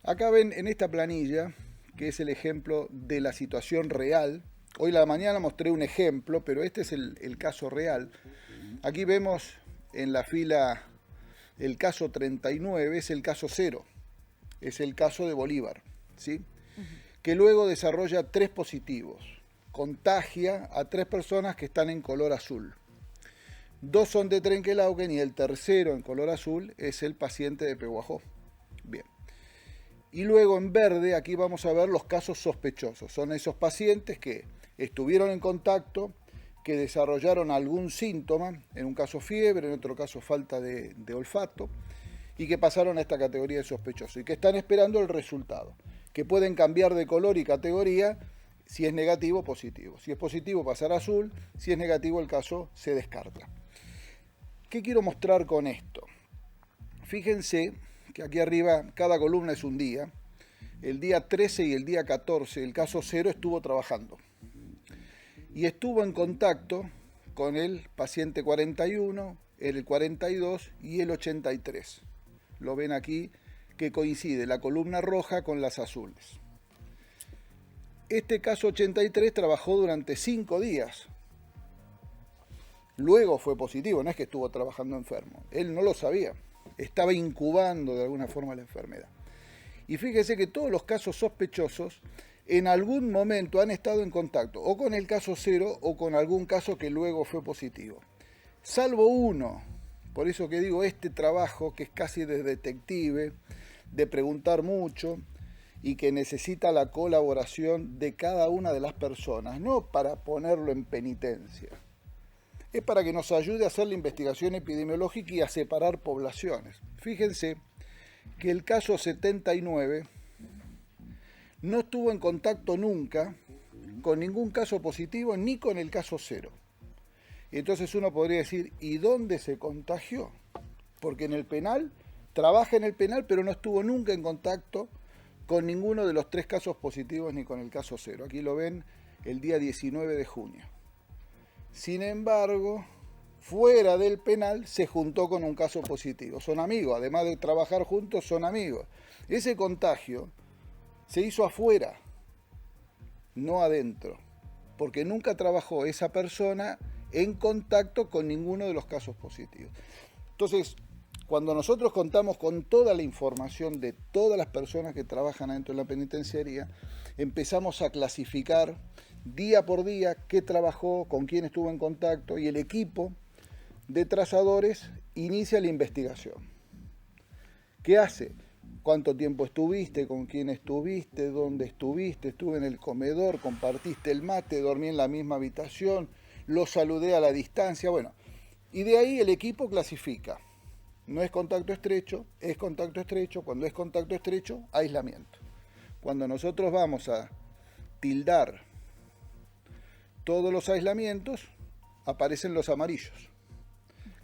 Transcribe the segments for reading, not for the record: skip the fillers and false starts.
Acá ven en esta planilla, que es el ejemplo de la situación real. Hoy a la mañana mostré un ejemplo, pero este es el caso real. Aquí vemos en la fila el caso 39, es el caso cero, es el caso de Bolívar, ¿sí? Que luego desarrolla 3 positivos. Contagia a 3 personas que están en color azul. 2 son de Trenquelauquen y el tercero en color azul es el paciente de Pehuajó. Bien. Y luego en verde aquí vamos a ver los casos sospechosos. Son esos pacientes que estuvieron en contacto, que desarrollaron algún síntoma, en un caso fiebre, en otro caso falta de olfato, y que pasaron a esta categoría de sospechoso y que están esperando el resultado, que pueden cambiar de color y categoría si es negativo o positivo. Si es positivo pasará a azul, si es negativo el caso se descarta. ¿Qué quiero mostrar con esto? Fíjense que aquí arriba cada columna es un día. El día 13 y el día 14 el caso 0 estuvo trabajando. Y estuvo en contacto con el paciente 41, el 42 y el 83. Lo ven aquí que coincide la columna roja con las azules. Este caso 83 trabajó durante 5 días. Luego fue positivo, no es que estuvo trabajando enfermo. Él no lo sabía. Estaba incubando de alguna forma la enfermedad. Y fíjese que todos los casos sospechosos en algún momento han estado en contacto o con el caso 0 o con algún caso que luego fue positivo. Salvo uno. Por eso que digo, este trabajo que es casi de detective, de preguntar mucho y que necesita la colaboración de cada una de las personas, no para ponerlo en penitencia. Es para que nos ayude a hacer la investigación epidemiológica y a separar poblaciones. Fíjense que el caso 79 no estuvo en contacto nunca con ningún caso positivo ni con el caso 0. Entonces uno podría decir, ¿y dónde se contagió? Porque en el penal, trabaja en el penal, pero no estuvo nunca en contacto con ninguno de los 3 casos positivos ni con el caso 0. Aquí lo ven el día 19 de junio. Sin embargo, fuera del penal se juntó con un caso positivo. Son amigos, además de trabajar juntos, son amigos. Ese contagio se hizo afuera, no adentro, porque nunca trabajó esa persona en contacto con ninguno de los casos positivos. Entonces, cuando nosotros contamos con toda la información de todas las personas que trabajan adentro de la penitenciaría, empezamos a clasificar día por día qué trabajó, con quién estuvo en contacto, y el equipo de trazadores inicia la investigación. ¿Qué hace? ¿Cuánto tiempo estuviste? ¿Con quién estuviste? ¿Dónde estuviste? Estuve en el comedor, compartiste el mate, dormí en la misma habitación, lo saludé a la distancia, bueno. Y de ahí el equipo clasifica. No es contacto estrecho, es contacto estrecho. Cuando es contacto estrecho, aislamiento. Cuando nosotros vamos a tildar todos los aislamientos, aparecen los amarillos,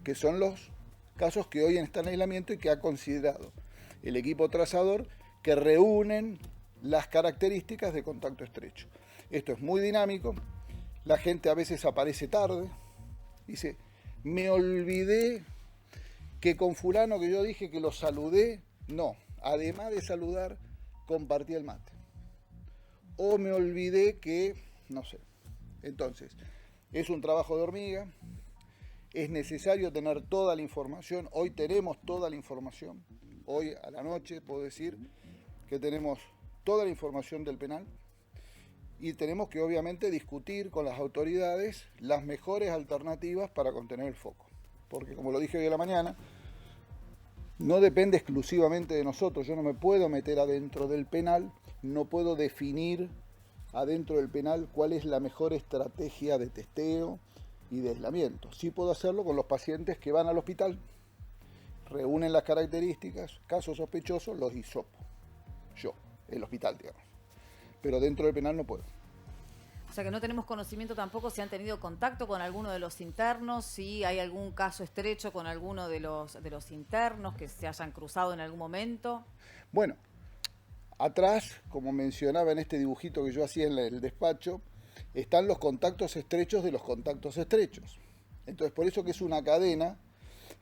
que son los casos que hoy están en aislamiento y que ha considerado el equipo trazador, que reúnen las características de contacto estrecho. Esto es muy dinámico, la gente a veces aparece tarde, dice, me olvidé que con fulano que yo dije que lo saludé, no, además de saludar, compartí el mate. O me olvidé que, no sé. Entonces, es un trabajo de hormiga, es necesario tener toda la información. Hoy tenemos toda la información. Hoy a la noche puedo decir que tenemos toda la información del penal y tenemos que obviamente discutir con las autoridades las mejores alternativas para contener el foco. Porque como lo dije hoy a la mañana, no depende exclusivamente de nosotros. Yo no me puedo meter adentro del penal, no puedo definir adentro del penal cuál es la mejor estrategia de testeo y de aislamiento. Sí puedo hacerlo con los pacientes que van al hospital, reúnen las características, casos sospechosos, los hisopo. Yo, el hospital, digamos. Pero dentro del penal no puedo. O sea que no tenemos conocimiento tampoco si han tenido contacto con alguno de los internos, si hay algún caso estrecho con alguno de los internos que se hayan cruzado en algún momento. Bueno, atrás, como mencionaba en este dibujito que yo hacía en el despacho, están los contactos estrechos de los contactos estrechos. Entonces, por eso que es una cadena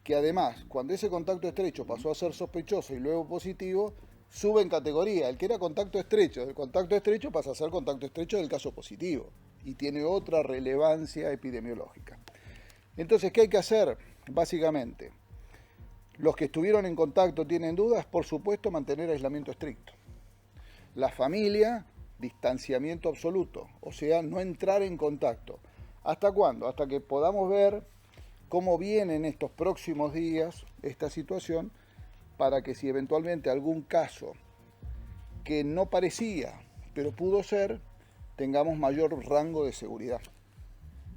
que además, cuando ese contacto estrecho pasó a ser sospechoso y luego positivo, sube en categoría. El que era contacto estrecho, del contacto estrecho pasa a ser contacto estrecho del caso positivo y tiene otra relevancia epidemiológica. Entonces, ¿qué hay que hacer? Básicamente, los que estuvieron en contacto tienen dudas, por supuesto, mantener aislamiento estricto. La familia, distanciamiento absoluto, o sea, no entrar en contacto. ¿Hasta cuándo? Hasta que podamos ver cómo viene en estos próximos días esta situación, para que si eventualmente algún caso que no parecía, pero pudo ser, tengamos mayor rango de seguridad.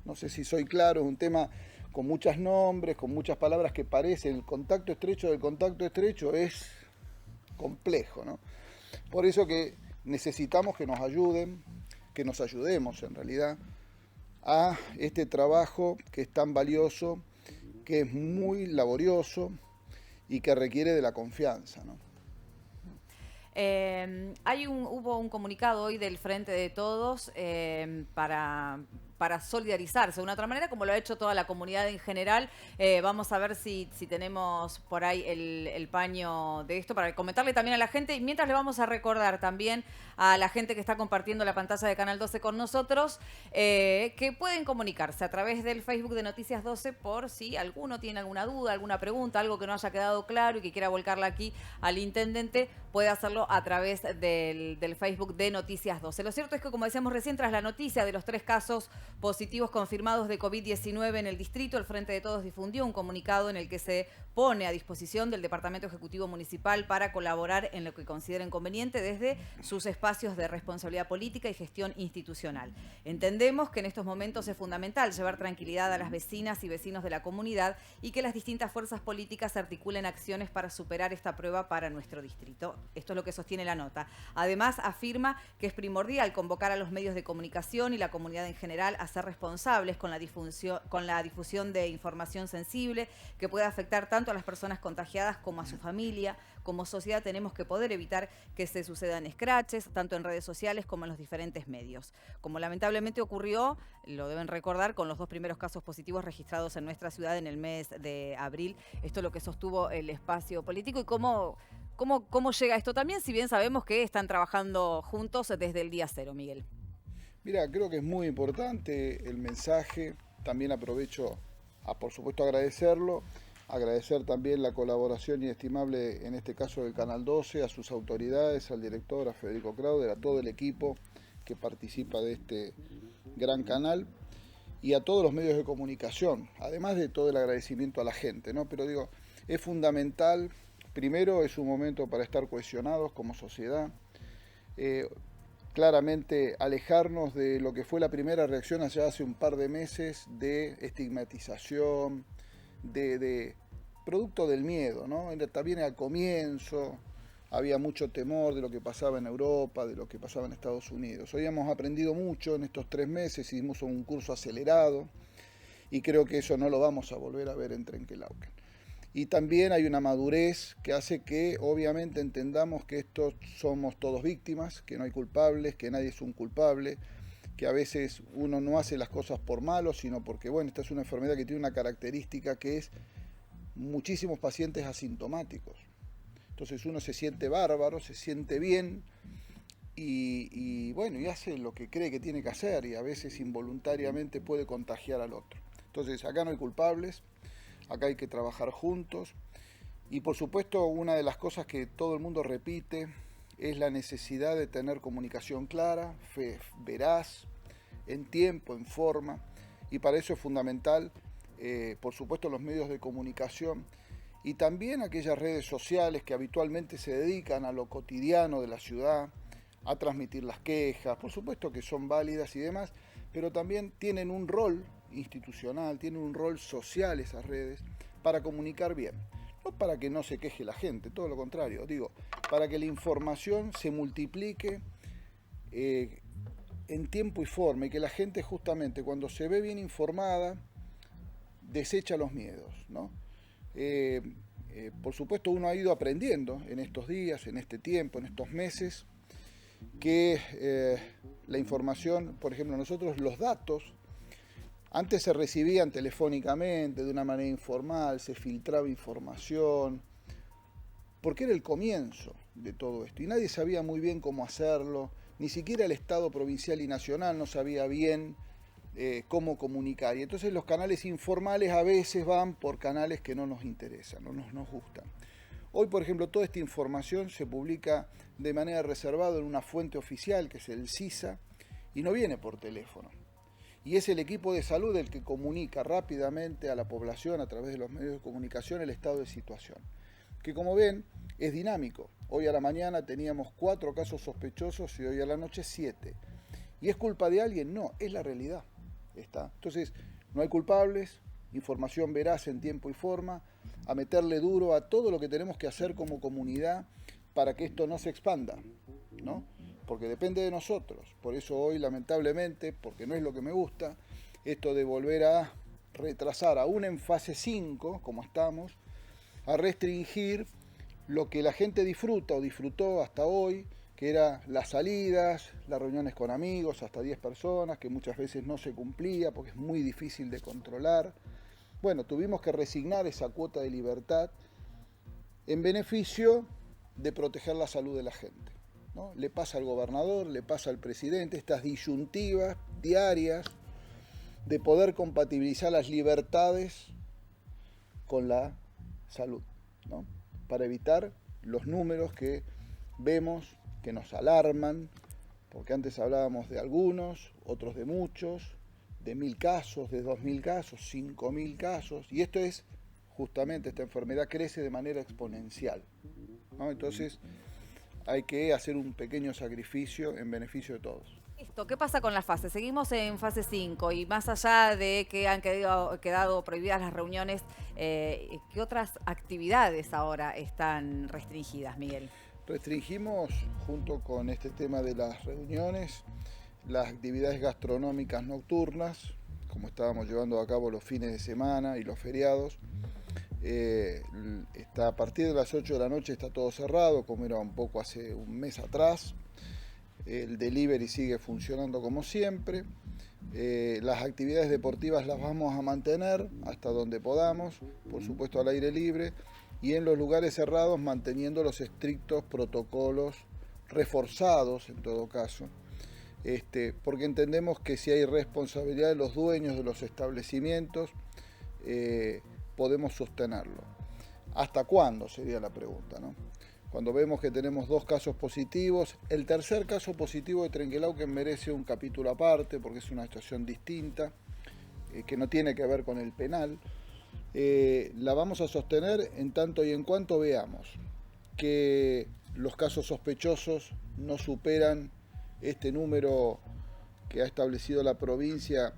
No sé si soy claro, es un tema con muchos nombres, con muchas palabras que parecen. El contacto estrecho del contacto estrecho es complejo, ¿no? Por eso que necesitamos que nos ayuden, que nos ayudemos en realidad a este trabajo que es tan valioso, que es muy laborioso y que requiere de la confianza, ¿no? Hubo un comunicado hoy del Frente de Todos para solidarizarse de una otra manera, como lo ha hecho toda la comunidad en general. Vamos a ver si tenemos por ahí el paño de esto para comentarle también a la gente. Y mientras le vamos a recordar también a la gente que está compartiendo la pantalla de Canal 12 con nosotros, que pueden comunicarse a través del Facebook de Noticias 12 por si alguno tiene alguna duda, alguna pregunta, algo que no haya quedado claro y que quiera volcarla aquí al intendente, puede hacerlo a través del Facebook de Noticias 12. Lo cierto es que, como decíamos recién, tras la noticia de los 3 casos positivos confirmados de COVID-19 en el distrito, el Frente de Todos difundió un comunicado en el que se pone a disposición del Departamento Ejecutivo Municipal para colaborar en lo que consideren conveniente desde sus espacios de responsabilidad política y gestión institucional. Entendemos que en estos momentos es fundamental llevar tranquilidad a las vecinas y vecinos de la comunidad y que las distintas fuerzas políticas articulen acciones para superar esta prueba para nuestro distrito. Esto es lo que sostiene la nota. Además, afirma que es primordial convocar a los medios de comunicación y la comunidad en general a ser responsables con la difusión de información sensible que pueda afectar tanto a las personas contagiadas como a su familia. Como sociedad tenemos que poder evitar que se sucedan escraches, tanto en redes sociales como en los diferentes medios. Como lamentablemente ocurrió, lo deben recordar, con los 2 primeros casos positivos registrados en nuestra ciudad en el mes de abril. Esto es lo que sostuvo el espacio político. ¿Y cómo llega esto también, si bien sabemos que están trabajando juntos desde el día 0, Miguel? Mira, creo que es muy importante el mensaje. También aprovecho por supuesto, agradecerlo. Agradecer también la colaboración inestimable, en este caso del Canal 12, a sus autoridades, al director, a Federico Crowder, a todo el equipo que participa de este gran canal y a todos los medios de comunicación, además de todo el agradecimiento a la gente, ¿no? Pero digo, es fundamental, primero es un momento para estar cohesionados como sociedad, claramente alejarnos de lo que fue la primera reacción allá hace un par de meses de estigmatización, de producto del miedo, ¿no? También al comienzo había mucho temor de lo que pasaba en Europa, de lo que pasaba en Estados Unidos. Hoy hemos aprendido mucho en estos 3 meses, hicimos un curso acelerado y creo que eso no lo vamos a volver a ver en Trenquelauquen. Y también hay una madurez que hace que obviamente entendamos que estos somos todos víctimas, que no hay culpables, que nadie es un culpable, que a veces uno no hace las cosas por malo, sino porque, bueno, esta es una enfermedad que tiene una característica que es muchísimos pacientes asintomáticos. Entonces uno se siente bárbaro, se siente bien y bueno, y hace lo que cree que tiene que hacer y a veces involuntariamente puede contagiar al otro. Entonces acá no hay culpables, acá hay que trabajar juntos y por supuesto una de las cosas que todo el mundo repite es la necesidad de tener comunicación clara, veraz, en tiempo, en forma, y para eso es fundamental, por supuesto, los medios de comunicación y también aquellas redes sociales que habitualmente se dedican a lo cotidiano de la ciudad, a transmitir las quejas, por supuesto que son válidas y demás, pero también tienen un rol institucional, tienen un rol social esas redes para comunicar bien. No para que no se queje la gente, todo lo contrario, digo, para que la información se multiplique en tiempo y forma y que la gente justamente cuando se ve bien informada desecha los miedos, ¿no? Por supuesto uno ha ido aprendiendo en estos días, en este tiempo, en estos meses, que la información, por ejemplo nosotros los datos, antes se recibían telefónicamente, de una manera informal, se filtraba información, porque era el comienzo. de todo esto. Y nadie sabía muy bien cómo hacerlo, ni siquiera el Estado provincial y nacional no sabía bien cómo comunicar. Y entonces los canales informales a veces van por canales que no nos interesan, no nos gustan. Hoy, por ejemplo, toda esta información se publica de manera reservada en una fuente oficial, que es el CISA, y no viene por teléfono. Y es el equipo de salud el que comunica rápidamente a la población a través de los medios de comunicación el estado de situación, que como ven es dinámico. Hoy a la mañana teníamos 4 casos sospechosos y hoy a la noche 7. ¿Y es culpa de alguien? No, es la realidad. Entonces, no hay culpables, información veraz en tiempo y forma, a meterle duro a todo lo que tenemos que hacer como comunidad para que esto no se expanda, ¿no? Porque depende de nosotros. Por eso hoy, lamentablemente, porque no es lo que me gusta, esto de volver a retrasar, aún en fase 5, como estamos, a restringir lo que la gente disfruta o disfrutó hasta hoy, que eran las salidas, las reuniones con amigos, hasta 10 personas, que muchas veces no se cumplía porque es muy difícil de controlar. Bueno, tuvimos que resignar esa cuota de libertad en beneficio de proteger la salud de la gente, ¿no? Le pasa al gobernador, le pasa al presidente, estas disyuntivas diarias de poder compatibilizar las libertades con la salud, ¿no? Para evitar los números que vemos que nos alarman, porque antes hablábamos de algunos, otros de muchos, de 1000 casos, de 2000 casos, 5000 casos, y esto es justamente, esta enfermedad crece de manera exponencial, ¿no? Entonces hay que hacer un pequeño sacrificio en beneficio de todos. Listo, ¿qué pasa con las fases? Seguimos en fase 5 y más allá de que han quedado prohibidas las reuniones, ¿qué otras actividades ahora están restringidas, Miguel? Restringimos, junto con este tema de las reuniones, las actividades gastronómicas nocturnas, como estábamos llevando a cabo los fines de semana y los feriados. A partir de las 8 de la noche está todo cerrado, como era un poco hace un mes atrás. El delivery sigue funcionando como siempre. Las actividades deportivas las vamos a mantener hasta donde podamos, por supuesto al aire libre, y en los lugares cerrados manteniendo los estrictos protocolos, reforzados en todo caso, porque entendemos que si hay responsabilidad de los dueños de los establecimientos, podemos sostenerlo. ¿Hasta cuándo? Sería la pregunta, ¿no? Cuando vemos que tenemos 2 casos positivos, el tercer caso positivo de Trenquelauquen merece un capítulo aparte porque es una situación distinta, que no tiene que ver con el penal. La vamos a sostener en tanto y en cuanto veamos que los casos sospechosos no superan este número que ha establecido la provincia,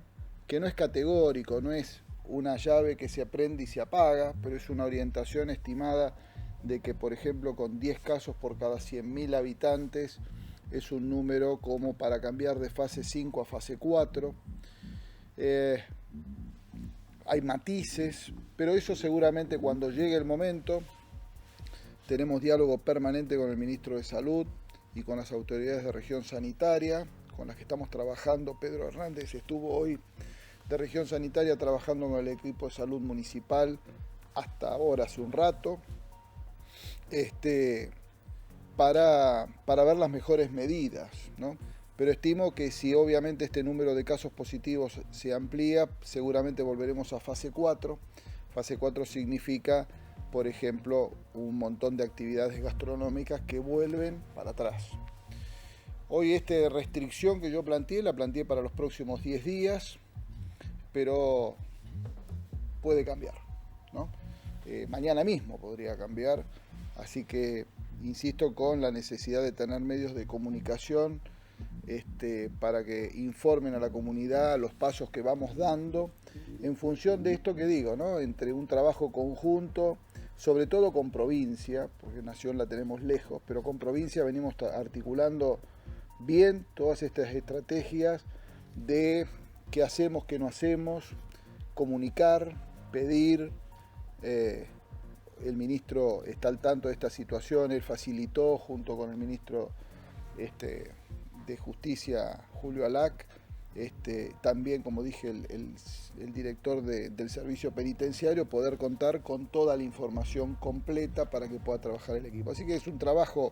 que no es categórico, no es una llave que se prende y se apaga, pero es una orientación estimada de que, por ejemplo, con 10 casos por cada 100.000 habitantes es un número como para cambiar de fase 5 a fase 4. Hay matices, pero eso seguramente cuando llegue el momento. Tenemos diálogo permanente con el ministro de Salud y con las autoridades de región sanitaria, con las que estamos trabajando. Pedro Hernández estuvo hoy de región sanitaria trabajando con el equipo de salud municipal hasta ahora, hace un rato, para ver las mejores medidas, ¿no? Pero estimo que si obviamente este número de casos positivos se amplía, seguramente volveremos a fase 4. Fase 4 significa, por ejemplo, un montón de actividades gastronómicas que vuelven para atrás. Hoy esta restricción que yo la planteé para los próximos 10 días, pero puede cambiar, ¿no? Mañana mismo podría cambiar, así que insisto con la necesidad de tener medios de comunicación para que informen a la comunidad los pasos que vamos dando en función de esto que digo, ¿no? Entre un trabajo conjunto, sobre todo con provincia, porque Nación la tenemos lejos, pero con provincia venimos articulando bien todas estas estrategias de qué hacemos, qué no hacemos, comunicar, pedir. El ministro está al tanto de esta situación, él facilitó junto con el ministro de Justicia, Julio Alac, También, como dije, el director del servicio penitenciario, poder contar con toda la información completa para que pueda trabajar el equipo. Así que es un trabajo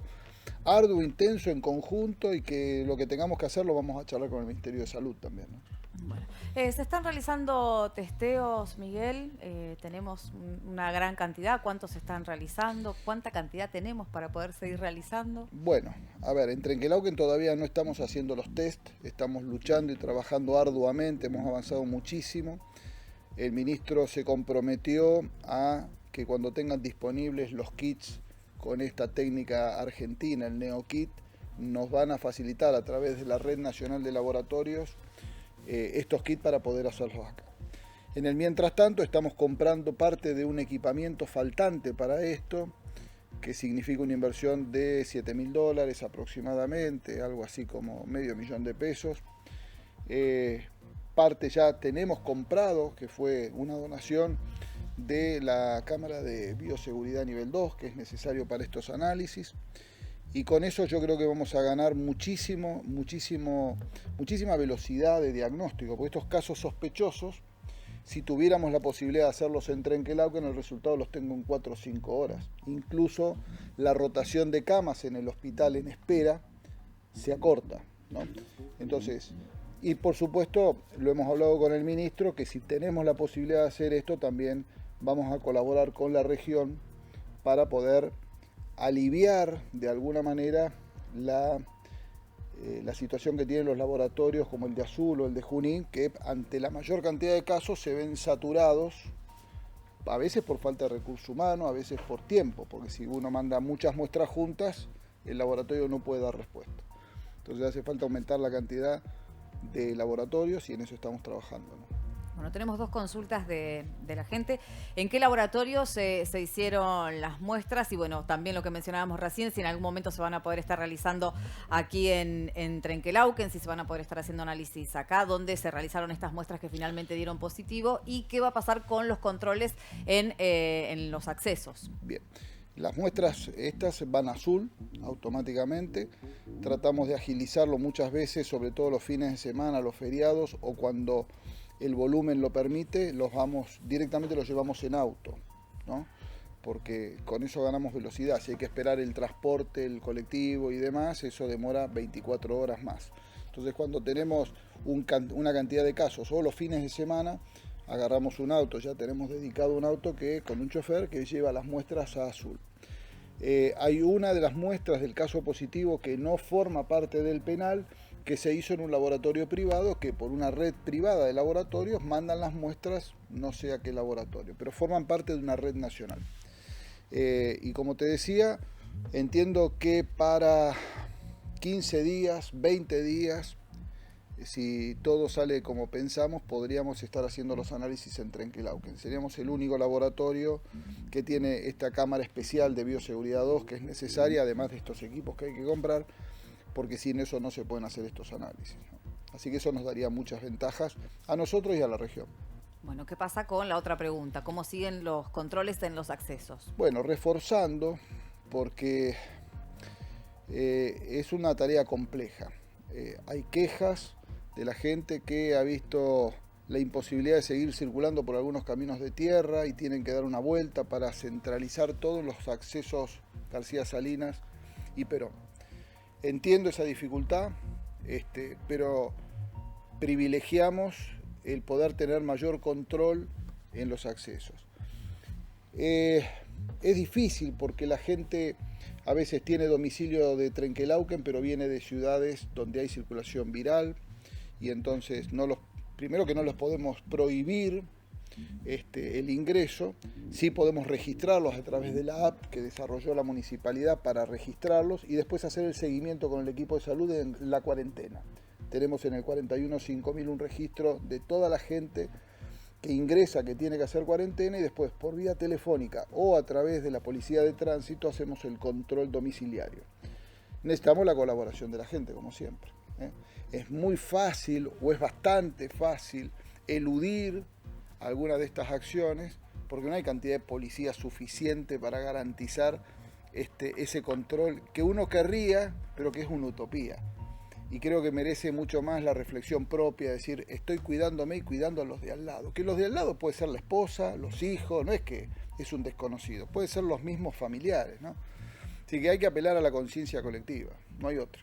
arduo, intenso, en conjunto, y que lo que tengamos que hacer lo vamos a charlar con el Ministerio de Salud también, ¿no? Bueno, se están realizando testeos, Miguel. Tenemos una gran cantidad. ¿Cuántos se están realizando? ¿Cuánta cantidad tenemos para poder seguir realizando? Bueno, a ver, en Trenquelauquen todavía no estamos haciendo los test, estamos luchando y trabajando arduamente, hemos avanzado muchísimo. El ministro se comprometió a que cuando tengan disponibles los kits con esta técnica argentina, el NeoKit, nos van a facilitar a través de la Red Nacional de Laboratorios estos kits para poder hacerlos acá. En el mientras tanto estamos comprando parte de un equipamiento faltante para esto, que significa una inversión de $7.000 aproximadamente, algo así como $500.000. Parte ya tenemos comprado, que fue una donación de la Cámara de Bioseguridad nivel 2, que es necesario para estos análisis. Y con eso yo creo que vamos a ganar muchísima velocidad de diagnóstico, porque estos casos sospechosos, si tuviéramos la posibilidad de hacerlos en Trenquelauquen, el resultado los tengo en 4 o 5 horas. Incluso la rotación de camas en el hospital en espera se acorta, ¿no? Entonces, y por supuesto, lo hemos hablado con el ministro, que si tenemos la posibilidad de hacer esto, también vamos a colaborar con la región para poder aliviar de alguna manera la situación que tienen los laboratorios como el de Azul o el de Junín, que ante la mayor cantidad de casos se ven saturados, a veces por falta de recurso humano, a veces por tiempo, porque si uno manda muchas muestras juntas, el laboratorio no puede dar respuesta. Entonces hace falta aumentar la cantidad de laboratorios y en eso estamos trabajando, ¿no? Bueno, tenemos 2 consultas de la gente. ¿En qué laboratorio se hicieron las muestras? Y bueno, también lo que mencionábamos recién, si en algún momento se van a poder estar realizando aquí en Trenquelauquen, si se van a poder estar haciendo análisis acá, dónde se realizaron estas muestras que finalmente dieron positivo, y qué va a pasar con los controles en los accesos. Bien. Las muestras estas van a Azul automáticamente. Tratamos de agilizarlo muchas veces, sobre todo los fines de semana, los feriados, o cuando el volumen lo permite, directamente los llevamos en auto, ¿no? Porque con eso ganamos velocidad. Si hay que esperar el transporte, el colectivo y demás, eso demora 24 horas más. Entonces, cuando tenemos una cantidad de casos o los fines de semana, agarramos un auto, ya tenemos dedicado un auto con un chofer que lleva las muestras a Azul. Hay una de las muestras del caso positivo que no forma parte del penal, que se hizo en un laboratorio privado, que por una red privada de laboratorios mandan las muestras, no sé a qué laboratorio, pero forman parte de una red nacional. Y como te decía, entiendo que para 15 días, 20 días, si todo sale como pensamos, podríamos estar haciendo los análisis en Trenquelauquen. Seríamos el único laboratorio que tiene esta cámara especial de bioseguridad 2 que es necesaria, además de estos equipos que hay que comprar, porque sin eso no se pueden hacer estos análisis, ¿no? Así que eso nos daría muchas ventajas a nosotros y a la región. Bueno, ¿qué pasa con la otra pregunta? ¿Cómo siguen los controles en los accesos? Bueno, reforzando, porque es una tarea compleja. Hay quejas de la gente que ha visto la imposibilidad de seguir circulando por algunos caminos de tierra y tienen que dar una vuelta para centralizar todos los accesos García Salinas y Perón. Entiendo esa dificultad, pero privilegiamos el poder tener mayor control en los accesos. Es difícil porque la gente a veces tiene domicilio de Trenquelauquen, pero viene de ciudades donde hay circulación viral, y entonces primero que no los podemos prohibir el ingreso, sí podemos registrarlos a través de la app que desarrolló la municipalidad para registrarlos y después hacer el seguimiento con el equipo de salud en la cuarentena. Tenemos en el 41.5000 un registro de toda la gente que ingresa, que tiene que hacer cuarentena, y después por vía telefónica o a través de la policía de tránsito hacemos el control domiciliario. Necesitamos la colaboración de la gente, como siempre, ¿eh? Es muy fácil, o es bastante fácil, eludir alguna de estas acciones, porque no hay cantidad de policía suficiente para garantizar ese control que uno querría, pero que es una utopía. y creo que merece mucho más la reflexión propia, decir, estoy cuidándome y cuidando a los de al lado. Que los de al lado puede ser la esposa, los hijos, no es que es un desconocido, puede ser los mismos familiares, ¿no? Así que hay que apelar a la conciencia colectiva, no hay otra.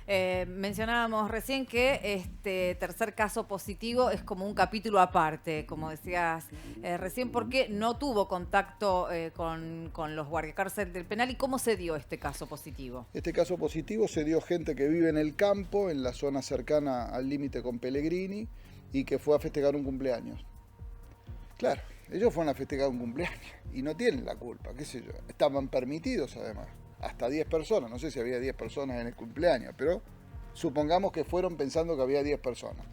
Mencionábamos recién que este tercer caso positivo es como un capítulo aparte, como decías recién, porque no tuvo contacto con los guardiacárcel del penal. ¿Y cómo se dio este caso positivo? Este caso positivo se dio gente que vive en el campo, en la zona cercana al límite con Pellegrini, y que fue a festejar un cumpleaños. Claro, ellos fueron a festejar un cumpleaños y no tienen la culpa, qué sé yo. Estaban permitidos además. Hasta 10 personas, no sé si había 10 personas en el cumpleaños, pero supongamos que fueron pensando que había 10 personas.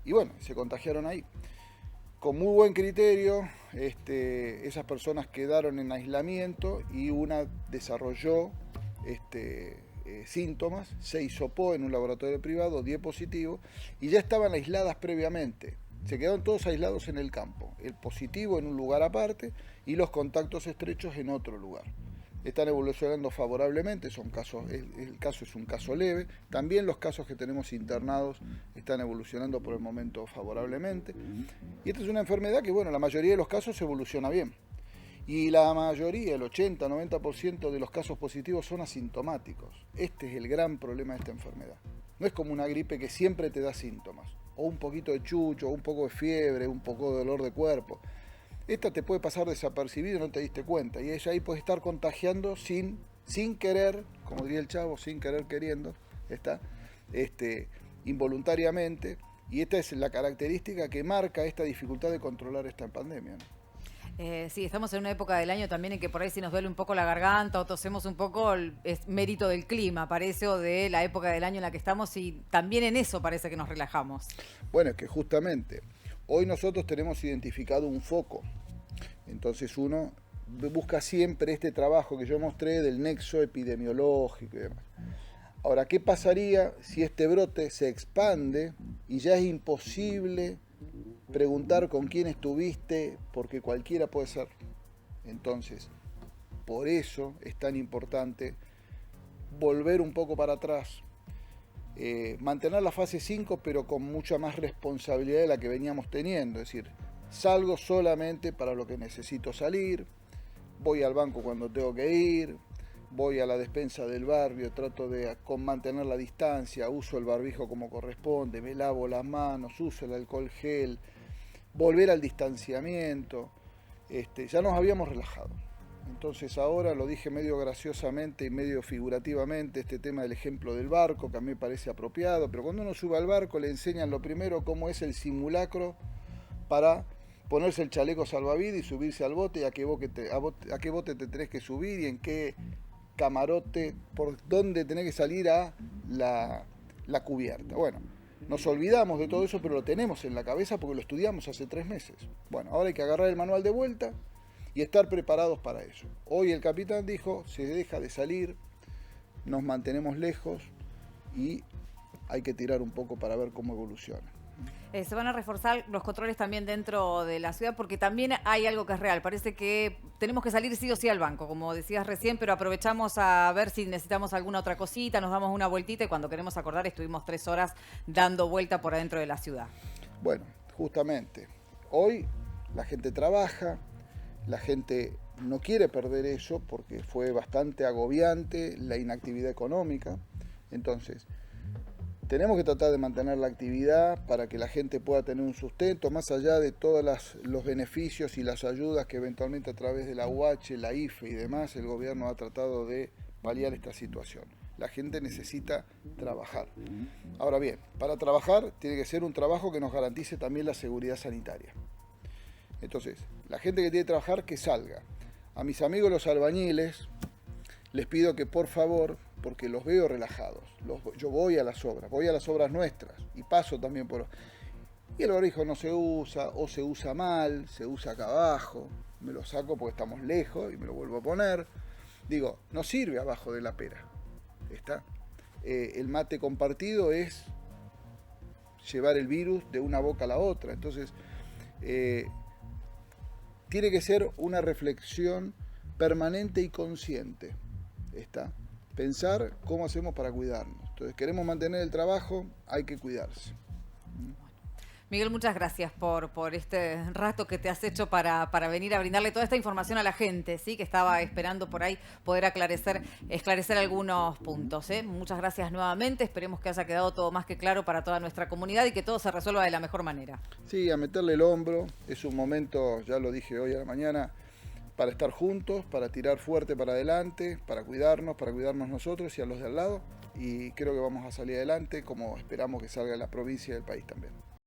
Y bueno, se contagiaron ahí. Con muy buen criterio, esas personas quedaron en aislamiento y una desarrolló síntomas, se hisopó en un laboratorio privado, dio positivo y ya estaban aisladas previamente. Se quedaron todos aislados en el campo, el positivo en un lugar aparte y los contactos estrechos en otro lugar. Están evolucionando favorablemente, son casos, el caso es un caso leve. También los casos que tenemos internados están evolucionando por el momento favorablemente. Y esta es una enfermedad que, bueno, la mayoría de los casos evoluciona bien. Y la mayoría, el 80-90% de los casos positivos son asintomáticos. Este es el gran problema de esta enfermedad. No es como una gripe que siempre te da síntomas, o un poquito de chucho, o un poco de fiebre, un poco de dolor de cuerpo. Esta te puede pasar desapercibido y no te diste cuenta. Y ella ahí puede estar contagiando sin querer, como diría el Chavo, sin querer queriendo, involuntariamente. Y esta es la característica que marca esta dificultad de controlar esta pandemia, ¿no? Sí, estamos en una época del año también en que por ahí si nos duele un poco la garganta o tosemos un poco, es mérito del clima, parece, o de la época del año en la que estamos, y también en eso parece que nos relajamos. Bueno, es que justamente hoy nosotros tenemos identificado un foco. Entonces uno busca siempre este trabajo que yo mostré del nexo epidemiológico y demás. Ahora, ¿qué pasaría si este brote se expande y ya es imposible preguntar con quién estuviste, porque cualquiera puede ser? Entonces, por eso es tan importante volver un poco para atrás, mantener la fase 5, pero con mucha más responsabilidad de la que veníamos teniendo. Es decir, salgo solamente para lo que necesito salir, voy al banco cuando tengo que ir, voy a la despensa del barrio, trato de mantener la distancia, uso el barbijo como corresponde, me lavo las manos, uso el alcohol gel, volver al distanciamiento. Ya nos habíamos relajado. Entonces ahora, lo dije medio graciosamente y medio figurativamente, este tema del ejemplo del barco, que a mí me parece apropiado, pero cuando uno sube al barco le enseñan lo primero cómo es el simulacro para ponerse el chaleco salvavidas y subirse al bote, y a qué bote te tenés que subir y en qué camarote, por dónde tenés que salir a la cubierta. Bueno, nos olvidamos de todo eso, pero lo tenemos en la cabeza porque lo estudiamos hace 3 meses. Bueno, ahora hay que agarrar el manual de vuelta y estar preparados para eso. Hoy el capitán dijo, se deja de salir, nos mantenemos lejos y hay que tirar un poco para ver cómo evoluciona. Se van a reforzar los controles también dentro de la ciudad, porque también hay algo que es real. Parece que tenemos que salir sí o sí al banco, como decías recién, pero aprovechamos a ver si necesitamos alguna otra cosita, nos damos una vueltita y cuando queremos acordar estuvimos 3 horas dando vuelta por adentro de la ciudad. Bueno, justamente, hoy la gente trabaja, la gente no quiere perder eso porque fue bastante agobiante la inactividad económica. Entonces, tenemos que tratar de mantener la actividad para que la gente pueda tener un sustento, más allá de todos los beneficios y las ayudas que eventualmente a través de la UH, la IFE y demás, el gobierno ha tratado de paliar esta situación. La gente necesita trabajar. Ahora bien, para trabajar tiene que ser un trabajo que nos garantice también la seguridad sanitaria. Entonces, la gente que tiene que trabajar, que salga. A mis amigos los albañiles, les pido que por favor, porque los veo relajados, yo voy a las obras nuestras y paso también por... Y el barbijo no se usa, o se usa mal, se usa acá abajo, me lo saco porque estamos lejos y me lo vuelvo a poner. Digo, no sirve abajo de la pera, ¿está? El mate compartido es llevar el virus de una boca a la otra, entonces tiene que ser una reflexión permanente y consciente, ¿está? pensar cómo hacemos para cuidarnos. Entonces, queremos mantener el trabajo, hay que cuidarse. Miguel, muchas gracias por este rato que te has hecho para venir a brindarle toda esta información a la gente, ¿sí? Que estaba esperando por ahí poder esclarecer algunos puntos, ¿eh? Muchas gracias nuevamente, esperemos que haya quedado todo más que claro para toda nuestra comunidad y que todo se resuelva de la mejor manera. Sí, a meterle el hombro, es un momento, ya lo dije hoy a la mañana, para estar juntos, para tirar fuerte para adelante, para cuidarnos nosotros y a los de al lado, y creo que vamos a salir adelante como esperamos que salga la provincia y el país también.